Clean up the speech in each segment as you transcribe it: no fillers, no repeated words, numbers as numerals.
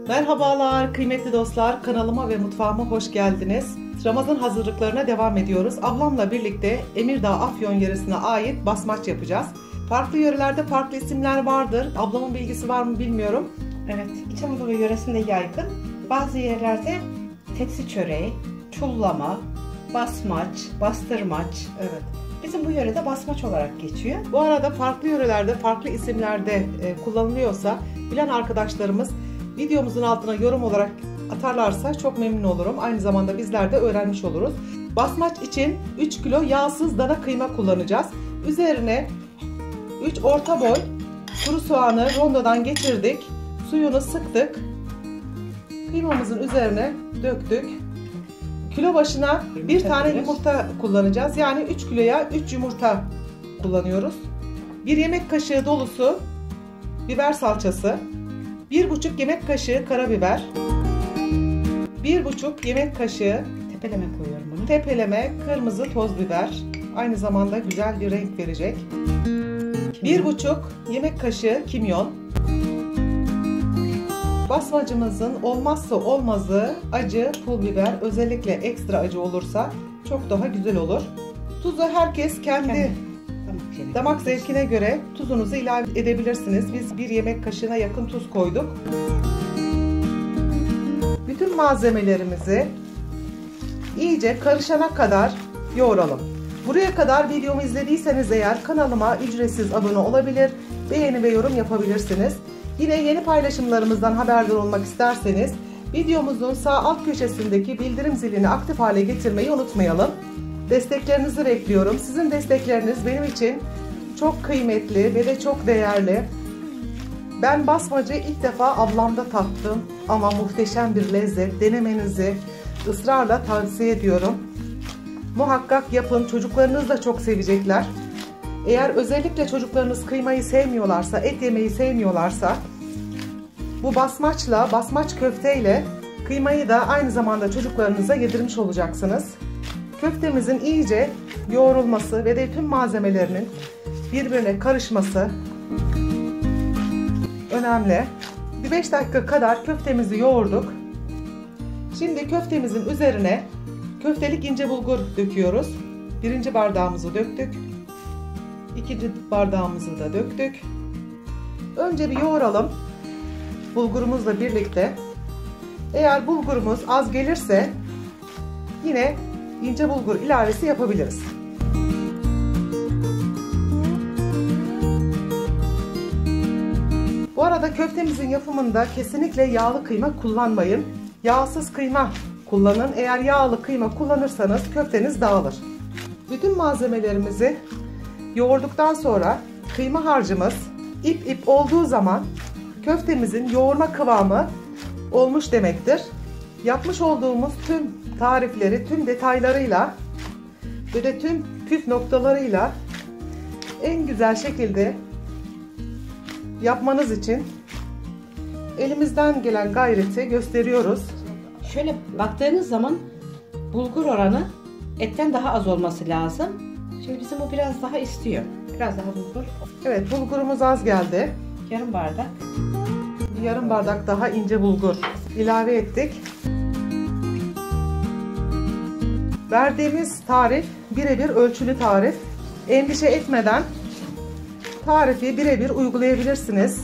Merhabalar kıymetli dostlar, kanalıma ve mutfağıma hoş geldiniz. Ramazan hazırlıklarına devam ediyoruz. Ablamla birlikte Emirdağ Afyon yöresine ait basmaç yapacağız. Farklı yörelerde farklı isimler vardır. Ablamın bilgisi var mı bilmiyorum. Evet, İç Anadolu yöresinde yaygın. Bazı yerlerde tepsi çöreği, çullama, basmaç, bastırmaç. Evet. Bizim bu yörede basmaç olarak geçiyor. Bu arada farklı yörelerde farklı isimlerde kullanılıyorsa bilen arkadaşlarımız videomuzun altına yorum olarak atarlarsa çok memnun olurum. Aynı zamanda bizler de öğrenmiş oluruz. Basmaç için 3 kilo yağsız dana kıyma kullanacağız. Üzerine 3 orta boy kuru soğanı rondodan geçirdik. Suyunu sıktık. Kıymamızın üzerine döktük. Kilo başına bir tane yumurta kullanacağız. Yani 3 kiloya 3 yumurta kullanıyoruz. 1 yemek kaşığı dolusu biber salçası. 1,5 yemek kaşığı karabiber. 1,5 yemek kaşığı Tepeleme koyuyorum bunu. tepeleme kırmızı toz biber. Aynı zamanda güzel bir renk verecek. 1,5 yemek kaşığı kimyon. Basmacımızın olmazsa olmazı acı pul biber. Özellikle ekstra acı olursa çok daha güzel olur. Tuzu herkes kendi damak zevkine göre tuzunuzu ilave edebilirsiniz. Biz 1 yemek kaşığına yakın tuz koyduk. Bütün malzemelerimizi iyice karışana kadar yoğuralım. Buraya kadar videomu izlediyseniz eğer kanalıma ücretsiz abone olabilir, beğeni ve yorum yapabilirsiniz. Yine yeni paylaşımlarımızdan haberdar olmak isterseniz videomuzun sağ alt köşesindeki bildirim zilini aktif hale getirmeyi unutmayalım. Desteklerinizi bekliyorum. Sizin destekleriniz benim için çok kıymetli ve de çok değerli. Ben basmacı ilk defa ablamda tattım ama muhteşem bir lezzet. Denemenizi ısrarla tavsiye ediyorum. Muhakkak yapın. Çocuklarınız da çok sevecekler. Eğer özellikle çocuklarınız kıymayı sevmiyorlarsa, et yemeyi sevmiyorlarsa bu basmaçla, basmaç köfteyle kıymayı da aynı zamanda çocuklarınıza yedirmiş olacaksınız. Köftemizin iyice yoğrulması ve de tüm malzemelerinin birbirine karışması önemli. Bir 5 dakika kadar köftemizi yoğurduk. Şimdi köftemizin üzerine köftelik ince bulgur döküyoruz. 1. bardağımızı döktük. 2. bardağımızı da döktük. Önce bir yoğuralım bulgurumuzla birlikte. Eğer bulgurumuz az gelirse yine ince bulgur ilavesi yapabiliriz. Bu arada köftemizin yapımında kesinlikle yağlı kıyma kullanmayın. Yağsız kıyma kullanın. Eğer yağlı kıyma kullanırsanız köfteniz dağılır. Bütün malzemelerimizi yoğurduktan sonra kıyma harcımız ip ip olduğu zaman köftemizin yoğurma kıvamı olmuş demektir. Yapmış olduğumuz tüm tarifleri tüm detaylarıyla ve de tüm püf noktalarıyla en güzel şekilde yapmanız için elimizden gelen gayreti gösteriyoruz. Şöyle baktığınız zaman bulgur oranı etten daha az olması lazım. Şimdi bizim o biraz daha istiyor. Biraz daha bulgur. Evet, bulgurumuz az geldi. Yarım bardak. Yarım bardak daha ince bulgur ilave ettik. Verdiğimiz tarif birebir ölçülü tarif. Endişe etmeden tarifi birebir uygulayabilirsiniz.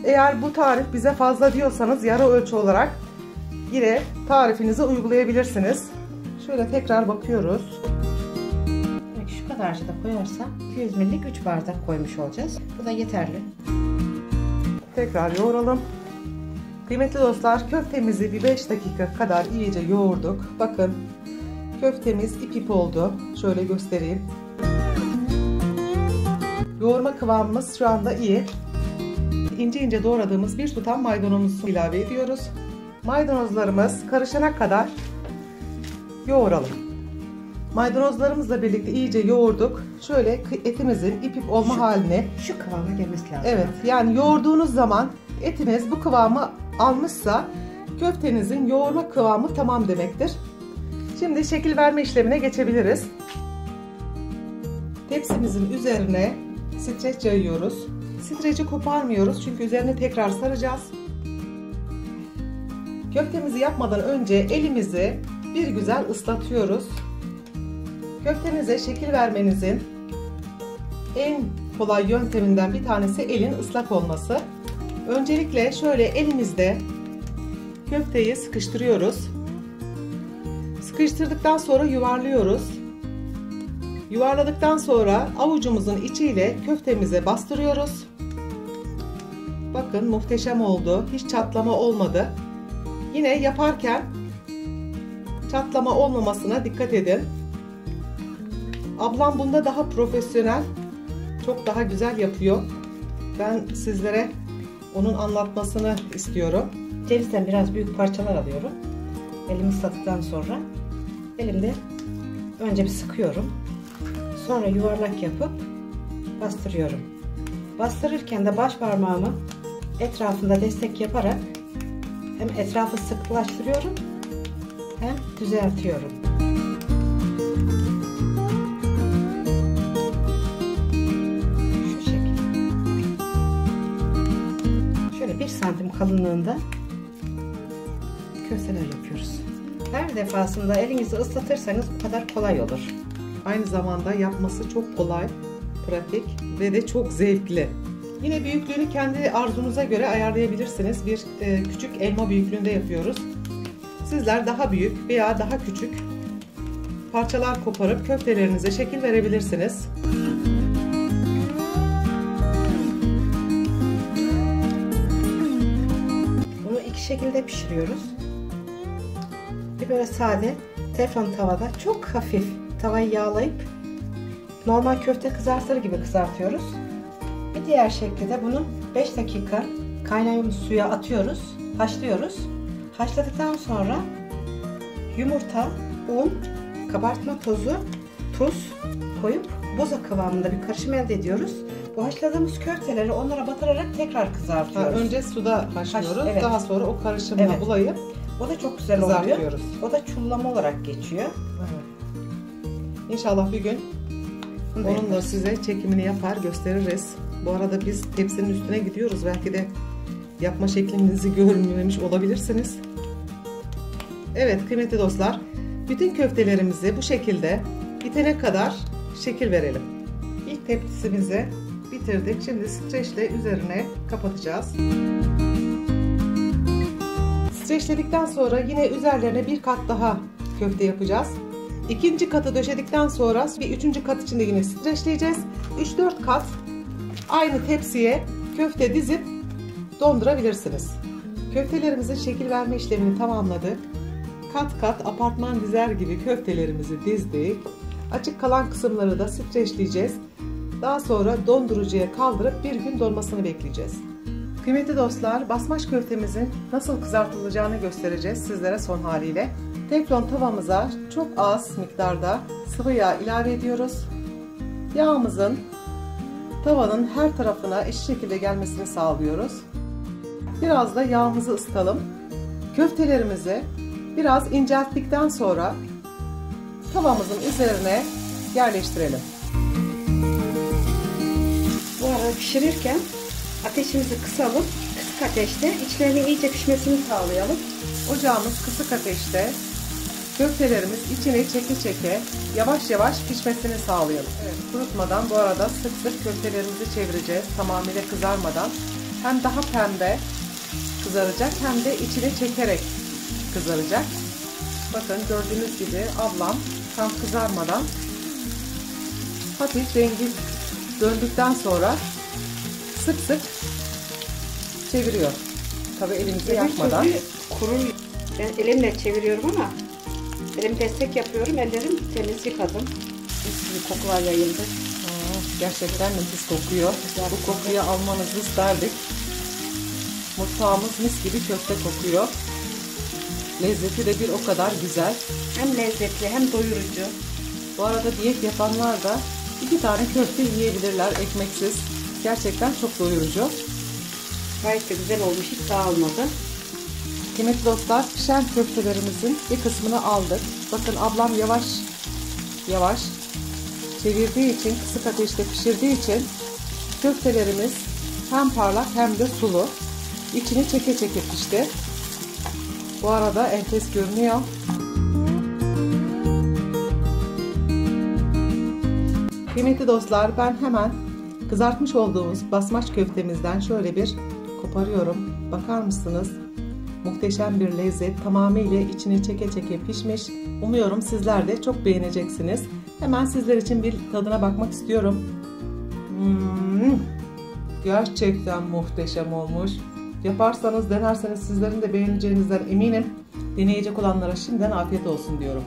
Eğer bu tarif bize fazla diyorsanız yarı ölçü olarak yine tarifinizi uygulayabilirsiniz. Şöyle tekrar bakıyoruz. Şu kadarcık da koyarsam 200 ml'lik 3 bardak koymuş olacağız. Bu da yeterli. Tekrar yoğuralım. Kıymetli dostlar, köftemizi bir 5 dakika kadar iyice yoğurduk. Bakın köftemiz ip ip oldu. Şöyle göstereyim. Yoğurma kıvamımız şu anda iyi. İnce ince doğradığımız bir tutam maydanozumuzu ilave ediyoruz. Maydanozlarımız karışana kadar yoğuralım. Maydanozlarımızla birlikte iyice yoğurduk. Şöyle etimizin ip ip olma haline. Şu kıvama gelmesi lazım. Evet, yani yoğurduğunuz zaman etiniz bu kıvamı almışsa köftenizin yoğurma kıvamı tamam demektir. Şimdi şekil verme işlemine geçebiliriz. Tepsimizin üzerine streç yayıyoruz. Streci koparmıyoruz çünkü üzerine tekrar saracağız. Köftemizi yapmadan önce elimizi bir güzel ıslatıyoruz. Köftenize şekil vermenizin en kolay yönteminden bir tanesi elin ıslak olması. Öncelikle şöyle elimizde köfteyi sıkıştırıyoruz. Sıkıştırdıktan sonra yuvarlıyoruz. Yuvarladıktan sonra avucumuzun içiyle köftemize bastırıyoruz. Bakın muhteşem oldu. Hiç çatlama olmadı. Yine yaparken çatlama olmamasına dikkat edin. Ablam bunda daha profesyonel, çok daha güzel yapıyor. Ben sizlere onun anlatmasını istiyorum. Cevizden biraz büyük parçalar alıyorum. Elimi ıslattıktan sonra elimde önce bir sıkıyorum. Sonra yuvarlak yapıp bastırıyorum. Bastırırken de baş parmağımı etrafında destek yaparak hem etrafı sıkılaştırıyorum hem düzeltiyorum. Şu şekilde. Şöyle 1 santim kalınlığında köfteler yapıyoruz. Her defasında elinizi ıslatırsanız bu kadar kolay olur. Aynı zamanda yapması çok kolay, pratik ve de çok zevkli. Yine büyüklüğünü kendi arzunuza göre ayarlayabilirsiniz. Bir küçük elma büyüklüğünde yapıyoruz. Sizler daha büyük veya daha küçük parçalar koparıp köftelerinize şekil verebilirsiniz. Bunu iki şekilde pişiriyoruz. Bir böyle sade teflon tavada çok hafif tavayı yağlayıp normal köfte kızartır gibi kızartıyoruz. Bir diğer şekli de bunu 5 dakika kaynayan suya atıyoruz, haşlıyoruz. Haşladıktan sonra yumurta, un, kabartma tozu, tuz koyup boza kıvamında bir karışım elde ediyoruz. Bu haşladığımız köfteleri onlara batırarak tekrar kızartıyoruz. Önce suda haşlıyoruz, evet. Daha sonra o karışımla evet. bulayıp o da çok güzel oluyor. O da çullama olarak geçiyor. Evet. İnşallah bir gün onunla size çekimini yapar, gösteririz. Bu arada biz tepsinin üstüne gidiyoruz. Belki de yapma şeklimizi görmemiş olabilirsiniz. Evet kıymetli dostlar, bütün köftelerimizi bu şekilde bitene kadar şekil verelim. İlk tepsimizi bitirdik. Şimdi streçle üzerine kapatacağız. Streçledikten sonra yine üzerlerine bir kat daha köfte yapacağız. İkinci katı döşedikten sonra bir üçüncü kat için de yine streçleyeceğiz. 3-4 kat aynı tepsiye köfte dizip dondurabilirsiniz. Köftelerimizin şekil verme işlemini tamamladık. Kat kat apartman dizer gibi köftelerimizi dizdik. Açık kalan kısımları da streçleyeceğiz. Daha sonra dondurucuya kaldırıp bir gün donmasını bekleyeceğiz. Kıymetli dostlar, basmaç köftemizin nasıl kızartılacağını göstereceğiz sizlere son haliyle. Teflon tavamıza çok az miktarda sıvı yağ ilave ediyoruz. Yağımızın tavanın her tarafına eşit şekilde gelmesini sağlıyoruz. Biraz da yağımızı ısıtalım. Köftelerimizi biraz incelttikten sonra tavamızın üzerine yerleştirelim. Bu arada pişirirken ateşimizi kısalım. Kısık ateşte içlerinin iyice pişmesini sağlayalım. Ocağımız kısık ateşte. Köftelerimiz içine çeke çeke yavaş yavaş pişmesini sağlayalım. Evet, kurutmadan bu arada sık sık köftelerimizi çevireceğiz. Tamamıyla kızarmadan. Hem daha pembe kızaracak hem de içine çekerek kızaracak. Bakın gördüğünüz gibi ablam tam kızarmadan hafif rengi döndükten sonra sık sık çeviriyor. Tabii elimizi yakmadan. Kuru. Ben elimle çeviriyorum ama elim destek yapıyorum. Ellerim temiz yıkadım. Bir kokular yayıldı. Gerçekten nefis kokuyor. Bu kokuyu almanızı isterdik. Mutfağımız mis gibi köfte kokuyor. Lezzeti de bir o kadar güzel. Hem lezzetli hem doyurucu. Bu arada diyet yapanlar da 2 tane köfte yiyebilirler ekmeksiz. Gerçekten çok doyurucu. Gayet de güzel olmuş. Hiç dağılmadı. Kıymetli dostlar, pişen köftelerimizin bir kısmını aldık. Bakın ablam yavaş yavaş çevirdiği için, kısık ateşte pişirdiği için köftelerimiz hem parlak hem de sulu. İçini çeke çeke pişti. Bu arada enfes görünüyor. Kıymetli dostlar, ben hemen kızartmış olduğumuz basmaç köftemizden şöyle bir koparıyorum. Bakar mısınız? Muhteşem bir lezzet, tamamıyla içini çeke çeke pişmiş. Umuyorum sizler de çok beğeneceksiniz. Hemen sizler için bir tadına bakmak istiyorum. Gerçekten muhteşem olmuş. Yaparsanız, denerseniz sizlerin de beğeneceğinizden eminim. Deneyecek olanlara şimdiden afiyet olsun diyorum.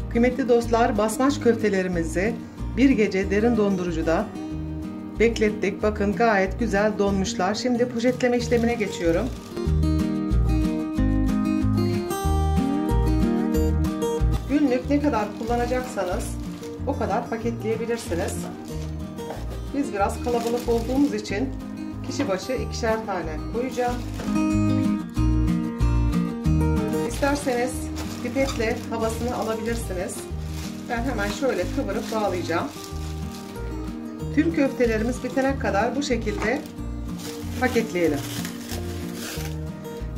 Kıymetli dostlar, basmaç köftelerimizi bir gece derin dondurucuda beklettik. Bakın gayet güzel donmuşlar. Şimdi poşetleme işlemine geçiyorum. Günlük ne kadar kullanacaksanız o kadar paketleyebilirsiniz. Biz biraz kalabalık olduğumuz için kişi başı 2'şer tane koyacağım. İsterseniz pipetle havasını alabilirsiniz. Ben hemen şöyle kıvırıp bağlayacağım. Tüm köftelerimiz bitene kadar bu şekilde paketleyelim.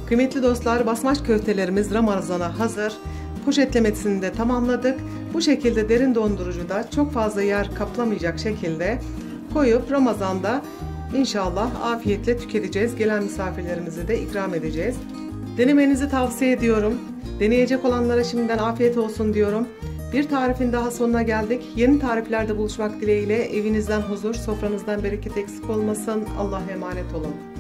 Kıymetli dostlar, basmaç köftelerimiz Ramazan'a hazır. Poşetlemesini de tamamladık. Bu şekilde derin dondurucuda çok fazla yer kaplamayacak şekilde koyup Ramazan'da İnşallah afiyetle tüketeceğiz. Gelen misafirlerimize de ikram edeceğiz. Denemenizi tavsiye ediyorum. Deneyecek olanlara şimdiden afiyet olsun diyorum. Bir tarifin daha sonuna geldik. Yeni tariflerde buluşmak dileğiyle. Evinizden huzur, sofranızdan bereket eksik olmasın. Allah'a emanet olun.